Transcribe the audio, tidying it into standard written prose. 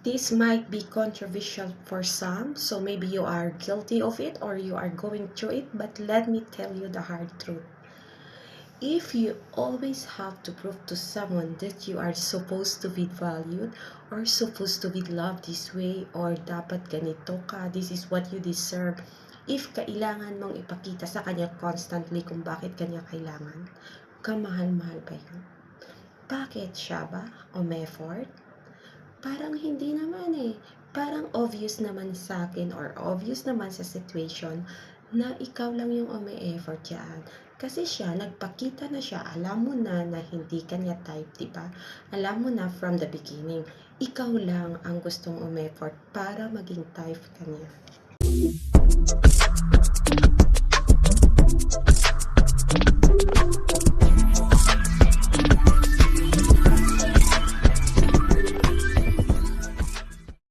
This might be controversial for some, so maybe you are guilty of it or you are going through it, but let me tell you the hard truth. If you always have to prove to someone that you are supposed to be valued or supposed to be loved this way or dapat ganito ka, this is what you deserve. If kailangan mong ipakita sa kanya constantly kung bakit kanya kailangan, kamahal-mahal ba yun? Bakit siya ba? Effort? Parang hindi naman eh. Parang obvious naman sa akin or obvious naman sa situation na ikaw lang yung effort yan. Kasi siya, nagpakita na siya, alam mo na na hindi kanya type, di ba? Alam mo na from the beginning, ikaw lang ang gustong effort para maging type kanya.